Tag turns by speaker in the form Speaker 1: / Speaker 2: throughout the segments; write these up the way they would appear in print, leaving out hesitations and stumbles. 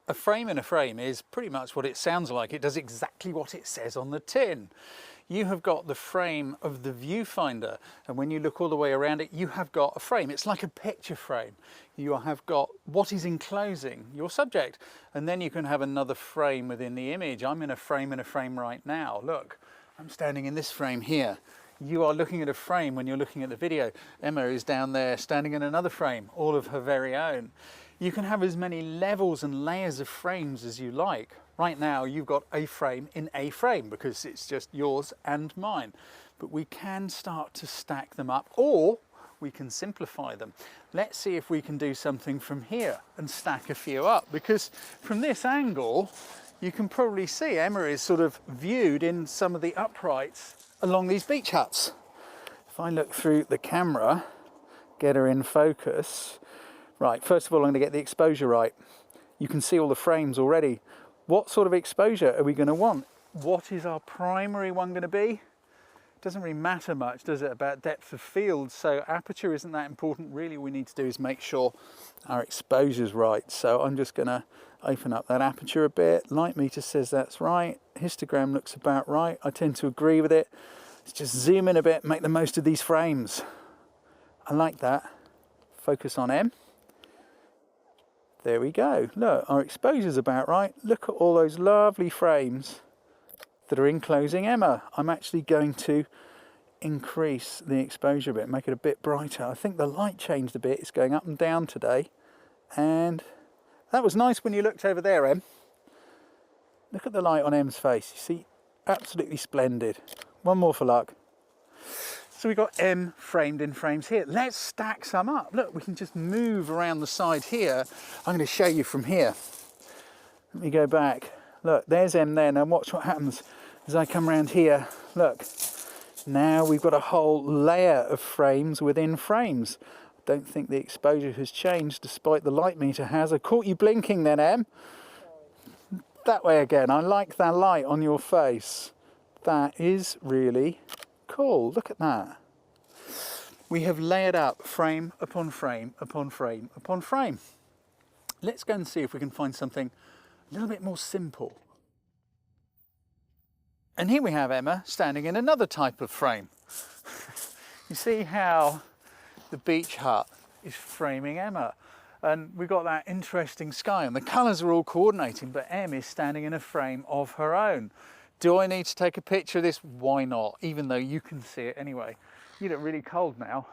Speaker 1: A frame in a frame is pretty much what it sounds like. It does exactly what it says on the tin. You have got the frame of the viewfinder, and when you look all the way around it, you have got a frame. It's like a picture frame. You have got what is enclosing your subject, and then you can have another frame within the image. I'm in a frame right now. Look, I'm standing in this frame here. You are looking at a frame when you're looking at the video. Emma is down there standing in another frame, all of her very own. You can have as many levels and layers of frames as you like. Right now you've got a frame in a frame because it's just yours and mine. But we can start to stack them up, or we can simplify them. Let's see if we can do something from here and stack a few up, because from this angle you can probably see Emma is sort of viewed in some of the uprights along these beach huts. If I look through the camera, get her in focus. Right, first of all, I'm going to get the exposure right. You can see all the frames already. What sort of exposure are we going to want? What is our primary one going to be? Doesn't really matter much, does it, about depth of field? So aperture isn't that important. Really, what we need to do is make sure our exposure's right. So I'm just going to open up that aperture a bit. Light meter says that's right. Histogram looks about right. I tend to agree with it. Let's just zoom in a bit, make the most of these frames. I like that. Focus on M. There we go. Look, our exposure's about right. Look at all those lovely frames that are enclosing Emma. I'm actually going to increase the exposure a bit, make it a bit brighter. I think the light changed a bit. It's going up and down today. And that was nice when you looked over there, Em. Look at the light on Em's face. You see, absolutely splendid. One more for luck. So we've got M framed in frames here. Let's stack some up. Look, we can just move around the side here. I'm going to show you from here. Let me go back. Look, there's M there. Now watch what happens as I come around here. Look, now we've got a whole layer of frames within frames. I don't think the exposure has changed despite the light meter has. I caught you blinking then, Em. That way again. I like that light on your face. That is really cool. Look at that. We have layered up frame upon frame upon frame upon frame. Let's go and see if we can find something a little bit more simple. And here we have Emma standing in another type of frame. You see how the beach hut is framing Emma, and we've got that interesting sky and the colours are all coordinating, but Em is standing in a frame of her own. Do I need to take a picture of this? Why not? Even though you can see it anyway. You look really cold now.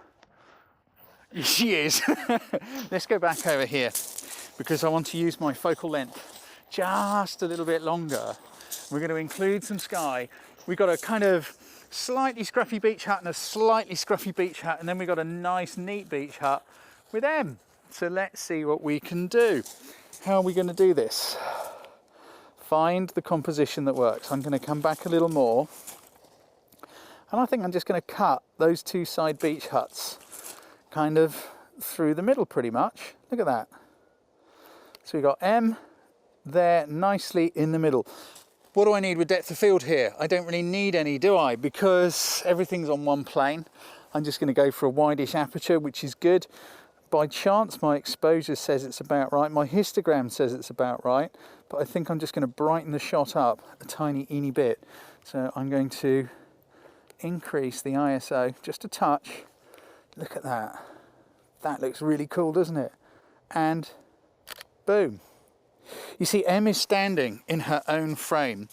Speaker 1: She is. Let's go back over here because I want to use my focal length just a little bit longer. We're going to include some sky. We've got a kind of slightly scruffy beach hut and a slightly scruffy beach hut, and then we've got a nice neat beach hut with Em. So let's see what we can do. How are we going to do this? Find the composition that works. I'm going to come back a little more, and I think I'm just going to cut those two side beach huts kind of through the middle pretty much. Look at that. So we've got M there nicely in the middle. What do I need with depth of field here? I don't really need any, do I? Because everything's on one plane. I'm just going to go for a wideish aperture, which is good. By chance, my exposure says it's about right. My histogram says it's about right. But I think I'm just going to brighten the shot up a teeny bit. So I'm going to increase the ISO just a touch. Look at that. That looks really cool, doesn't it? And boom. You see, Em is standing in her own frame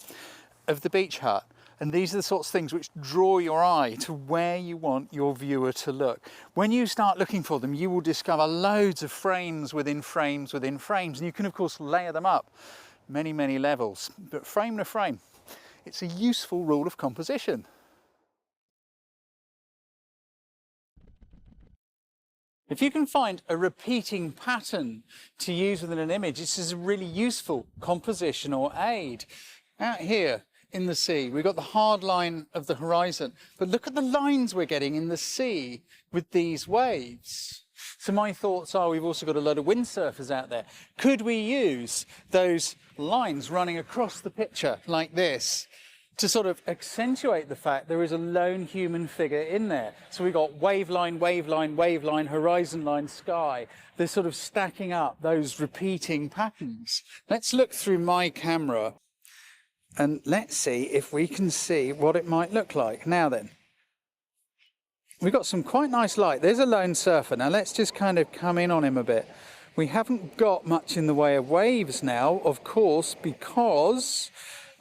Speaker 1: of the beach hut. And these are the sorts of things which draw your eye to where you want your viewer to look. When you start looking for them, you will discover loads of frames within frames within frames. And you can, of course, layer them up many levels. But frame to frame, it's a useful rule of composition. If you can find a repeating pattern to use within an image, this is a really useful compositional aid. Out here in the sea, we've got the hard line of the horizon, but look at the lines we're getting in the sea with these waves. So my thoughts are we've also got a load of windsurfers out there. Could we use those lines running across the picture like this to sort of accentuate the fact there is a lone human figure in there. So we've got wave line, wave line, wave line, horizon line, sky. They're sort of stacking up those repeating patterns. Let's look through my camera and let's see if we can see what it might look like. Now then, we've got some quite nice light. There's a lone surfer. Now let's just kind of come in on him a bit. We haven't got much in the way of waves now, of course, because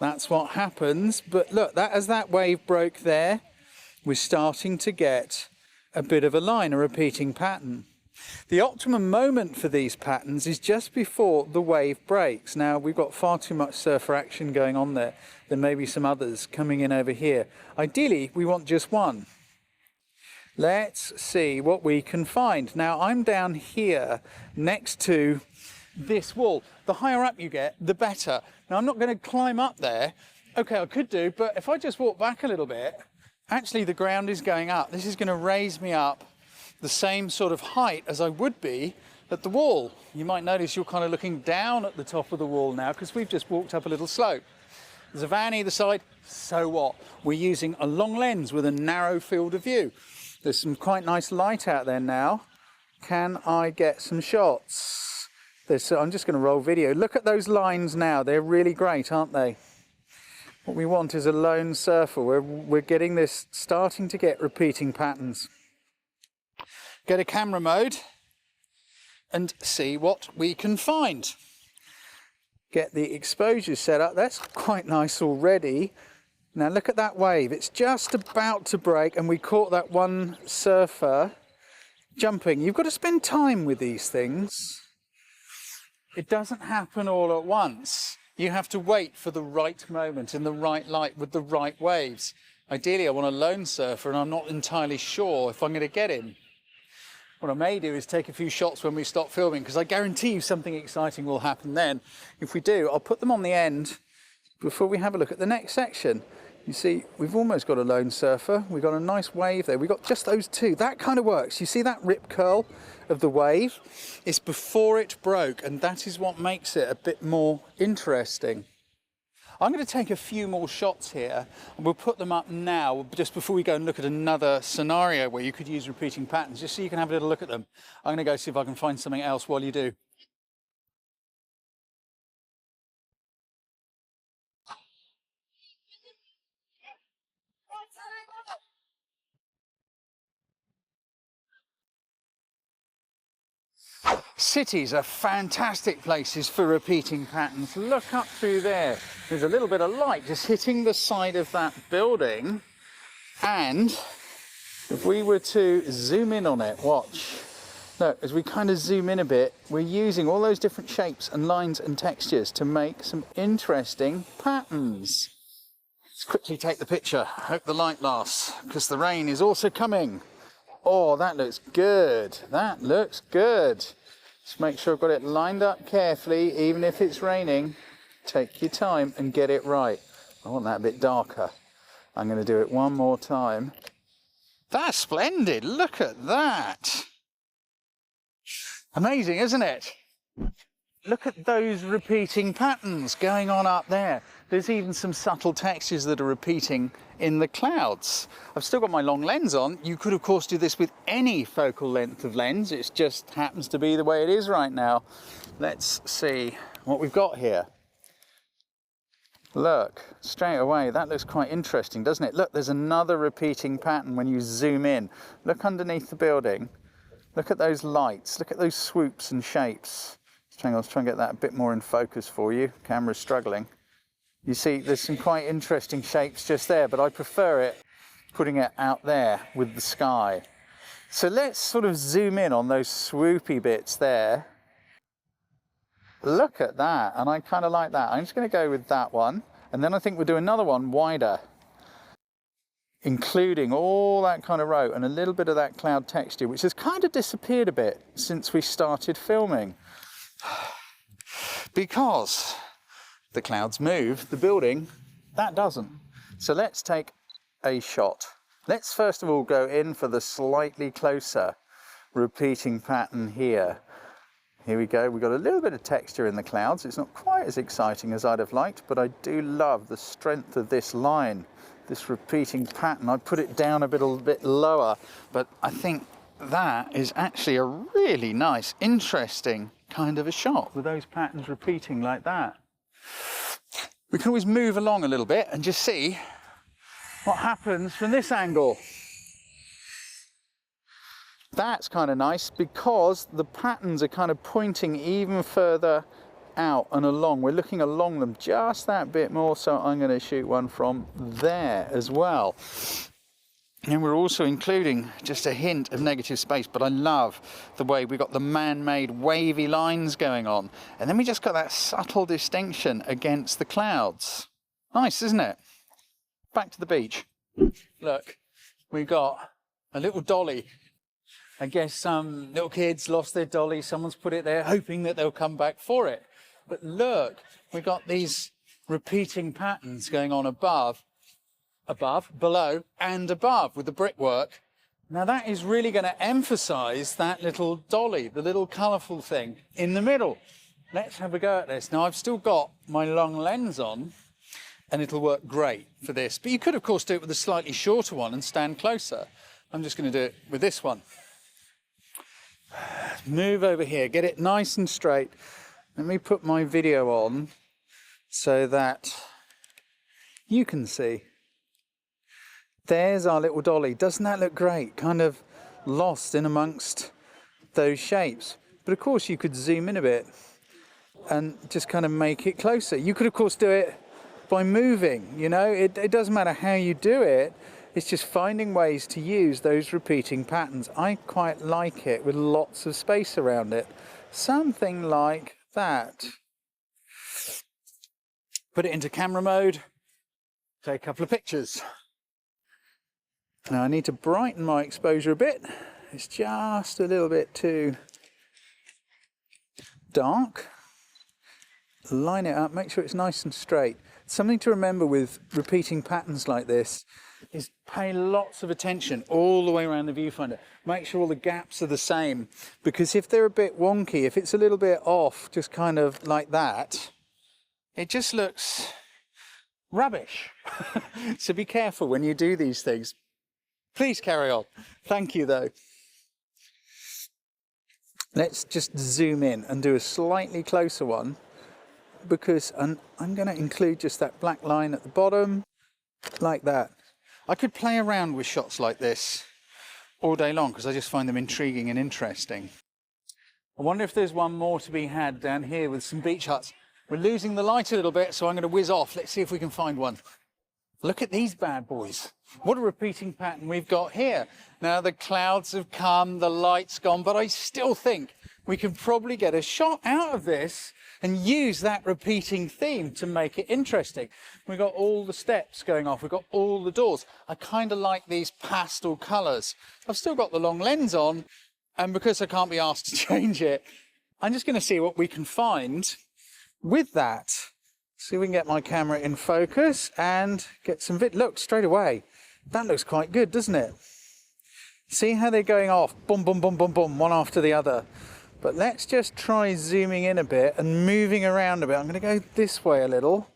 Speaker 1: that's what happens. But look, as that wave broke there, we're starting to get a bit of a line, a repeating pattern. The optimum moment for these patterns is just before the wave breaks. Now, we've got far too much surfer action going on there. There may be some others coming in over here. Ideally, we want just one. Let's see what we can find. Now, I'm down here next to this wall. The higher up you get, the better. Now, I'm not going to climb up there. Okay, I could do, but if I just walk back a little bit, actually the ground is going up. This is going to raise me up the same sort of height as I would be at the wall. You might notice you're kind of looking down at the top of the wall now because we've just walked up a little slope. There's a van either side, so what? We're using a long lens with a narrow field of view. There's some quite nice light out there now. Can I get some shots? I'm just going to roll video. Look at those lines now. They're really great, aren't they? What we want is a lone surfer. We're getting this, starting to get repeating patterns. Go to camera mode and see what we can find. Get the exposure set up. That's quite nice already. Now look at that wave. It's just about to break and we caught that one surfer jumping. You've got to spend time with these things. It doesn't happen all at once. You have to wait for the right moment in the right light with the right waves. Ideally, I want a lone surfer and I'm not entirely sure if I'm going to get him. What I may do is take a few shots when we stop filming because I guarantee you something exciting will happen then. If we do, I'll put them on the end before we have a look at the next section. You see, we've almost got a lone surfer. We've got a nice wave there. We've got just those two. That kind of works. You see that rip curl of the wave? It's before it broke, and that is what makes it a bit more interesting. I'm going to take a few more shots here, and we'll put them up now, just before we go and look at another scenario where you could use repeating patterns, just so you can have a little look at them. I'm going to go see if I can find something else while you do. Cities are fantastic places for repeating patterns. Look up through there. There's a little bit of light just hitting the side of that building. And if we were to zoom in on it, watch. Look, as we kind of zoom in a bit, we're using all those different shapes and lines and textures to make some interesting patterns. Let's quickly take the picture. Hope the light lasts, because the rain is also coming. Oh, that looks good. That looks good. Just make sure I've got it lined up carefully, even if it's raining. Take your time and get it right. I want that a bit darker. I'm going to do it one more time. That's splendid. Look at that. Amazing, isn't it? Look at those repeating patterns going on up there. There's even some subtle textures that are repeating in the clouds. I've still got my long lens on. You could, of course, do this with any focal length of lens. It just happens to be the way it is right now. Let's see what we've got here. Look, straight away, that looks quite interesting, doesn't it? Look, there's another repeating pattern when you zoom in. Look underneath the building. Look at those lights. Look at those swoops and shapes. Let's try and get that a bit more in focus for you. Camera's struggling. You see, there's some quite interesting shapes just there, but I prefer it putting it out there with the sky. So let's sort of zoom in on those swoopy bits there. Look at that, and I kind of like that. I'm just going to go with that one, and then I think we'll do another one wider, including all that kind of row and a little bit of that cloud texture, which has kind of disappeared a bit since we started filming. Because the clouds move, the building, that doesn't. So let's take a shot. Let's first of all go in for the slightly closer repeating pattern here. Here we go, we've got a little bit of texture in the clouds. It's not quite as exciting as I'd have liked, but I do love the strength of this line, this repeating pattern. I put it down a bit lower, but I think that is actually a really nice, interesting kind of a shot with those patterns repeating like that. We can always move along a little bit and just see what happens from this angle. That's kind of nice because the patterns are kind of pointing even further out and along. We're looking along them just that bit more, so I'm going to shoot one from there as well. And we're also including just a hint of negative space, but I love the way we got the man-made wavy lines going on. And then we just got that subtle distinction against the clouds. Nice, isn't it? Back to the beach. Look, we got a little dolly. I guess some little kids lost their dolly, someone's put it there hoping that they'll come back for it. But look, we've got these repeating patterns going on above, below and above with the brickwork. Now that is really going to emphasize that little dolly, the little colourful thing in the middle. Let's have a go at this. Now I've still got my long lens on and it'll work great for this. But you could of course do it with a slightly shorter one and stand closer. I'm just going to do it with this one. Move over here, get it nice and straight. Let me put my video on so that you can see. There's our little dolly. Doesn't that look great? Kind of lost in amongst those shapes. But of course you could zoom in a bit and just kind of make it closer. You could of course do it by moving, you know, it doesn't matter how you do it. It's just finding ways to use those repeating patterns. I quite like it with lots of space around it. Something like that. Put it into camera mode, take a couple of pictures. Now I need to brighten my exposure a bit. It's just a little bit too dark. Line it up, make sure it's nice and straight. Something to remember with repeating patterns like this is pay lots of attention all the way around the viewfinder. Make sure all the gaps are the same, because if they're a bit wonky, if it's a little bit off, just kind of like that, it just looks rubbish. So be careful when you do these things. Please carry on. Thank you though. Let's just zoom in and do a slightly closer one, because I'm going to include just that black line at the bottom, like that. I could play around with shots like this all day long because I just find them intriguing and interesting. I wonder if there's one more to be had down here with some beach huts. We're losing the light a little bit, so I'm going to whiz off. Let's see if we can find one. Look at these bad boys. What a repeating pattern we've got here. Now the clouds have come, the light's gone, but I still think we can probably get a shot out of this and use that repeating theme to make it interesting. We've got all the steps going off, we've got all the doors. I kind of like these pastel colours. I've still got the long lens on, and because I can't be asked to change it, I'm just going to see what we can find with that. See if we can get my camera in focus and get some Look, straight away. That looks quite good, doesn't it? See how they're going off, boom, boom, boom, boom, boom, one after the other. But let's just try zooming in a bit and moving around a bit. I'm going to go this way a little.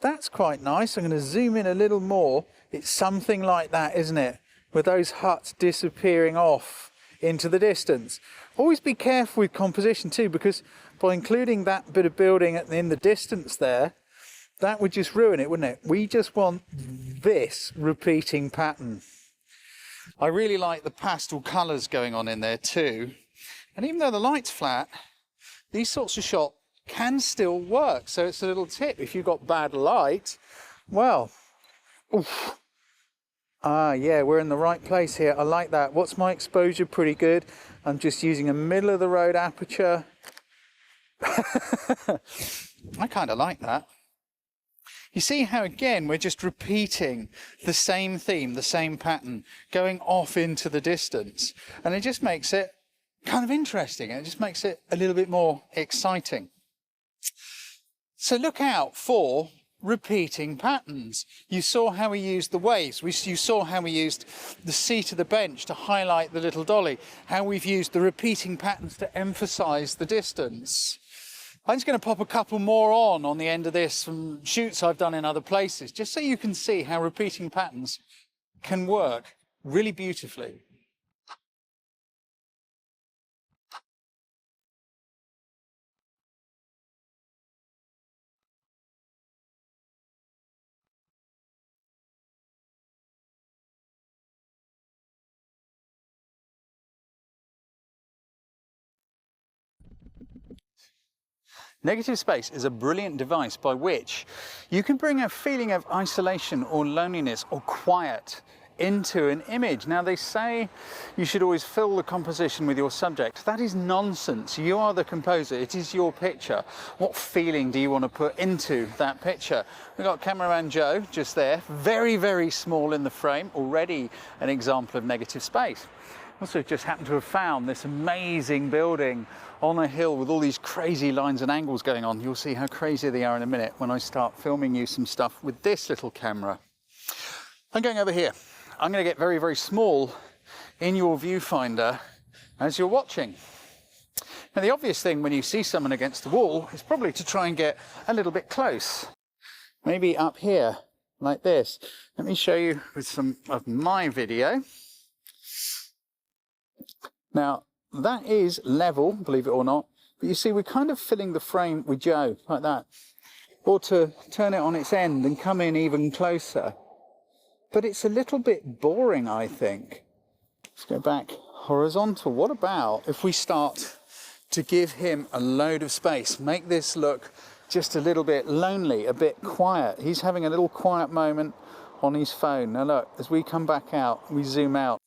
Speaker 1: That's quite nice. I'm going to zoom in a little more. It's something like that, isn't it? With those huts disappearing off into the distance. Always be careful with composition too, because by including that bit of building in the distance there, that would just ruin it, wouldn't it? We just want this repeating pattern. I really like the pastel colours going on in there too. And even though the light's flat, these sorts of shots can still work. So it's a little tip. If you've got bad light, well, oof. Ah, yeah, we're in the right place here. I like that. What's my exposure? Pretty good. I'm just using a middle of the road aperture. I kind of like that. You see how, again, we're just repeating the same theme, the same pattern, going off into the distance. And it just makes it kind of interesting. It just makes it a little bit more exciting. So look out for repeating patterns. You saw how we used the waves. You saw how we used the seat of the bench to highlight the little dolly, how we've used the repeating patterns to emphasize the distance. I'm just going to pop a couple more on the end of this from shoots I've done in other places, just so you can see how repeating patterns can work really beautifully. Negative space is a brilliant device by which you can bring a feeling of isolation or loneliness or quiet into an image. Now, they say you should always fill the composition with your subject. That is nonsense. You are the composer. It is your picture. What feeling do you want to put into that picture? We've got cameraman Joe just there, very, very small in the frame, already an example of negative space. Also just happened to have found this amazing building on a hill with all these crazy lines and angles going on. You'll see how crazy they are in a minute when I start filming you some stuff with this little camera. I'm going over here. I'm going to get very, very small in your viewfinder as you're watching. Now, the obvious thing when you see someone against the wall is probably to try and get a little bit close. Maybe up here, like this. Let me show you with some of my video. Now, that is level, believe it or not, but you see we're kind of filling the frame with Joe, like that. Or to turn it on its end and come in even closer. But it's a little bit boring, I think. Let's go back horizontal. What about if we start to give him a load of space, make this look just a little bit lonely, a bit quiet. He's having a little quiet moment on his phone. Now look, as we come back out, we zoom out.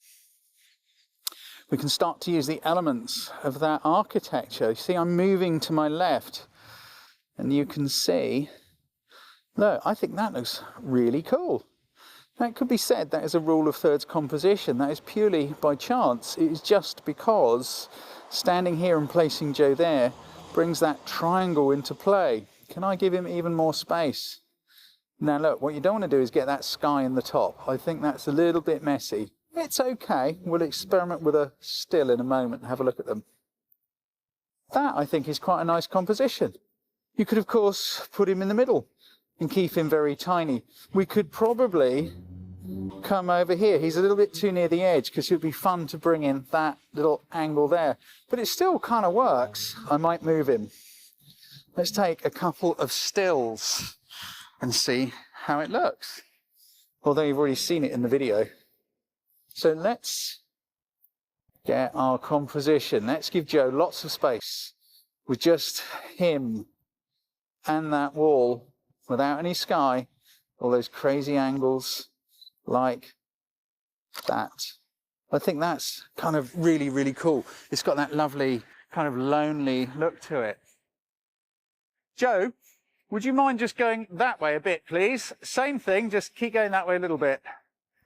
Speaker 1: We can start to use the elements of that architecture. You see, I'm moving to my left, and you can see, look, I think that looks really cool. Now, it could be said that is a rule of thirds composition. That is purely by chance. It is just because standing here and placing Joe there brings that triangle into play. Can I give him even more space? Now look, what you don't want to do is get that sky in the top. I think that's a little bit messy. It's okay. We'll experiment with a still in a moment and have a look at them. That, I think, is quite a nice composition. You could, of course, put him in the middle and keep him very tiny. We could probably come over here. He's a little bit too near the edge because it would be fun to bring in that little angle there. But it still kind of works. I might move him. Let's take a couple of stills and see how it looks. Although you've already seen it in the video. So let's get our composition. Let's give Joe lots of space with just him and that wall without any sky, all those crazy angles like that. I think that's kind of really, really cool. It's got that lovely kind of lonely look to it. Joe, would you mind just going that way a bit, please? Same thing, just keep going that way a little bit.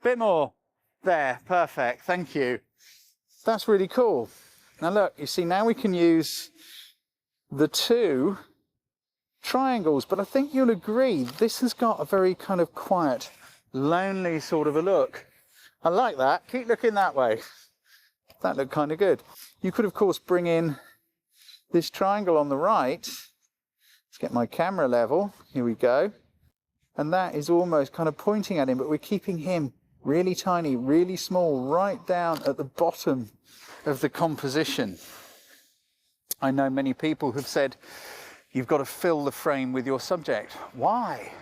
Speaker 1: Bit more. There, perfect, thank you. That's really cool. Now look, you see, now we can use the two triangles, but I think you'll agree this has got a very kind of quiet, lonely sort of a look. I like that. Keep looking that way. That looked kind of good. You could, of course, bring in this triangle on the right. Let's get my camera level. Here we go. And that is almost kind of pointing at him, but we're keeping him really tiny, really small, right down at the bottom of the composition. I know many people have said, you've got to fill the frame with your subject. Why?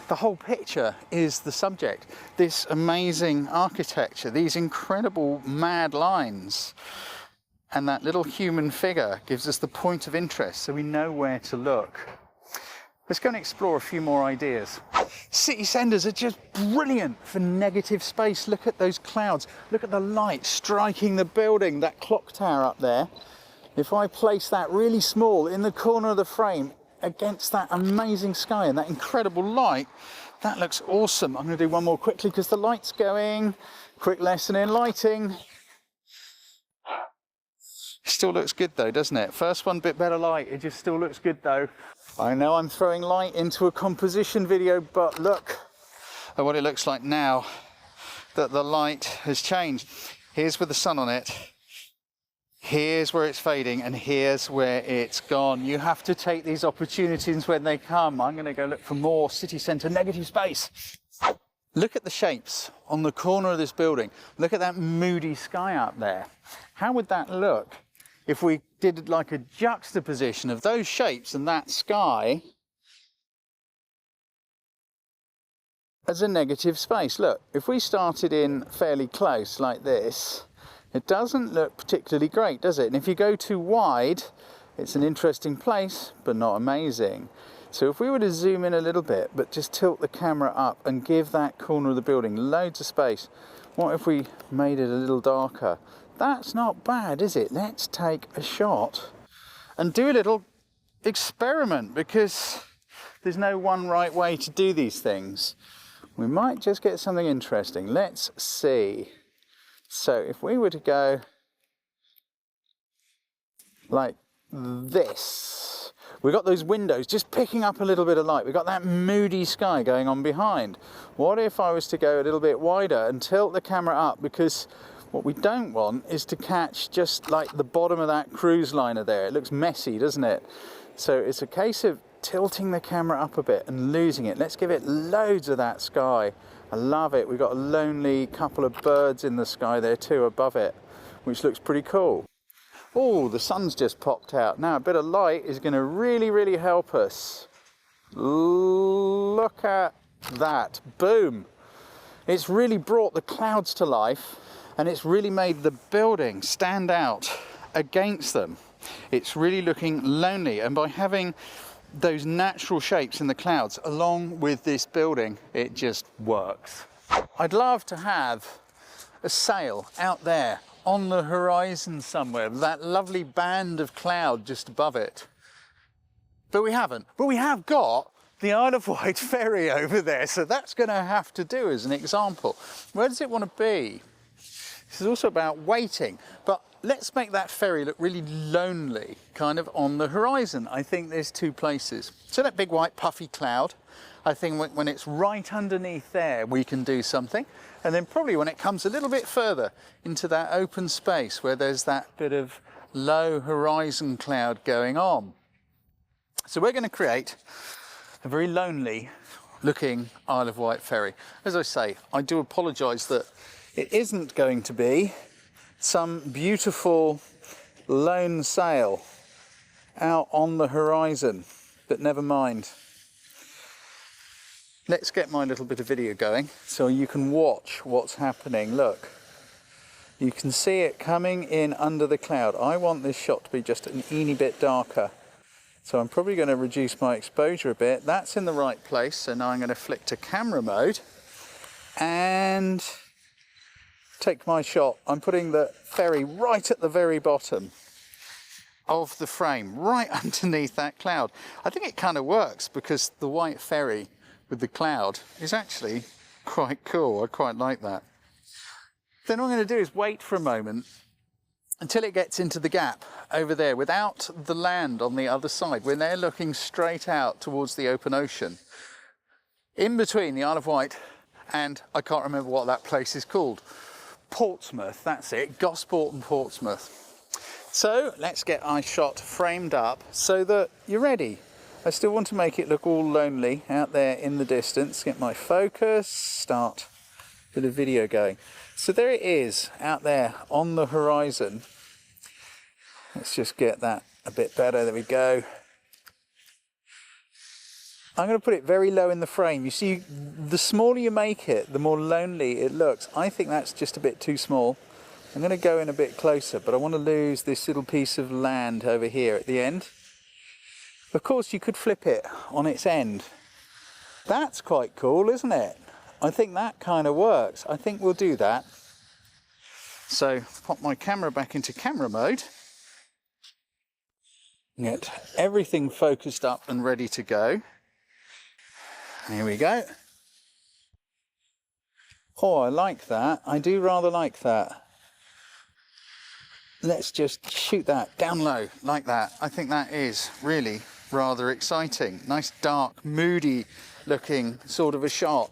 Speaker 1: The whole picture is the subject. This amazing architecture, these incredible mad lines, and that little human figure gives us the point of interest so we know where to look. Let's go and explore a few more ideas. City centres are just brilliant for negative space. Look at those clouds. Look at the light striking the building, that clock tower up there. If I place that really small in the corner of the frame against that amazing sky and that incredible light, that looks awesome. I'm going to do one more quickly because the light's going. Quick lesson in lighting. Still looks good though, doesn't it? First one, bit better light. It just still looks good though. I know I'm throwing light into a composition video, but look at what it looks like now that the light has changed. Here's with the sun on it. Here's where it's fading, and here's where it's gone. You have to take these opportunities when they come. I'm going to go look for more city centre negative space. Look at the shapes on the corner of this building. Look at that moody sky up there. How would that look if we did like a juxtaposition of those shapes and that sky as a negative space? Look, if we started in fairly close like this, it doesn't look particularly great, does it? And if you go too wide, it's an interesting place, but not amazing. So if we were to zoom in a little bit, but just tilt the camera up and give that corner of the building loads of space, what if we made it a little darker? That's not bad, is it? Let's take a shot and do a little experiment, because there's no one right way to do these things. We might just get something interesting. Let's see. So if we were to go like this, we've got those windows just picking up a little bit of light. We've got that moody sky going on behind. What if I was to go a little bit wider and tilt the camera up? Because what we don't want is to catch just like the bottom of that cruise liner there. It looks messy, doesn't it? So it's a case of tilting the camera up a bit and losing it. Let's give it loads of that sky. I love it. We've got a lonely couple of birds in the sky there too above it, which looks pretty cool. Oh, the sun's just popped out. Now a bit of light is going to really, really help us. Look at that. Boom. It's really brought the clouds to life, and it's really made the building stand out against them. It's really looking lonely, and by having those natural shapes in the clouds along with this building, it just works. I'd love to have a sail out there on the horizon somewhere, that lovely band of cloud just above it. But we haven't. But we have got the Isle of Wight ferry over there, so that's going to have to do as an example. Where does it want to be? This is also about waiting, but let's make that ferry look really lonely, kind of on the horizon. I think there's two places. So that big white puffy cloud, I think when it's right underneath there, we can do something. And then probably when it comes a little bit further into that open space where there's that bit of low horizon cloud going on. So we're going to create a very lonely looking Isle of Wight ferry. As I say, I do apologise that it isn't going to be some beautiful lone sail out on the horizon, but never mind. Let's get my little bit of video going so you can watch what's happening. Look, you can see it coming in under the cloud. I want this shot to be just an teeny bit darker, so I'm probably going to reduce my exposure a bit. That's in the right place, so now I'm going to flick to camera mode and take my shot. I'm putting the ferry right at the very bottom of the frame, right underneath that cloud. I think it kind of works because the white ferry with the cloud is actually quite cool. I quite like that. Then what I'm going to do is wait for a moment until it gets into the gap over there without the land on the other side. When they're looking straight out towards the open ocean, in between the Isle of Wight and I can't remember what that place is called. Portsmouth, that's it, Gosport and Portsmouth. So let's get our shot framed up so that you're ready. I still want to make it look all lonely out there in the distance. Get my focus, start a bit of video going. So there it is out there on the horizon. Let's just get that a bit better, there we go. I'm going to put it very low in the frame. You see, the smaller you make it, the more lonely it looks. I think that's just a bit too small. I'm going to go in a bit closer, but I want to lose this little piece of land over here at the end. Of course, you could flip it on its end. That's quite cool, isn't it? I think that kind of works. I think we'll do that. So, pop my camera back into camera mode. Get everything focused up and ready to go. Here we go. Oh, I like that. I do rather like that. let's just shoot that down low like that. I think that is really rather exciting. Nice dark, moody looking sort of a shot.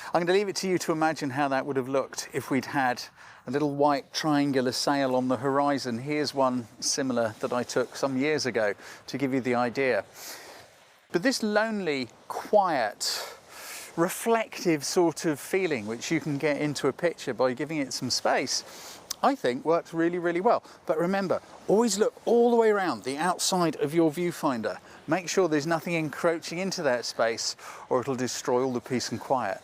Speaker 1: I'm going to leave it to you to imagine how that would have looked if we'd had a little white triangular sail on the horizon. Here's one similar that I took some years ago to give you the idea. But this lonely, quiet, reflective sort of feeling, which you can get into a picture by giving it some space, I think works really, really well. But remember, always look all the way around the outside of your viewfinder. Make sure there's nothing encroaching into that space, or it'll destroy all the peace and quiet.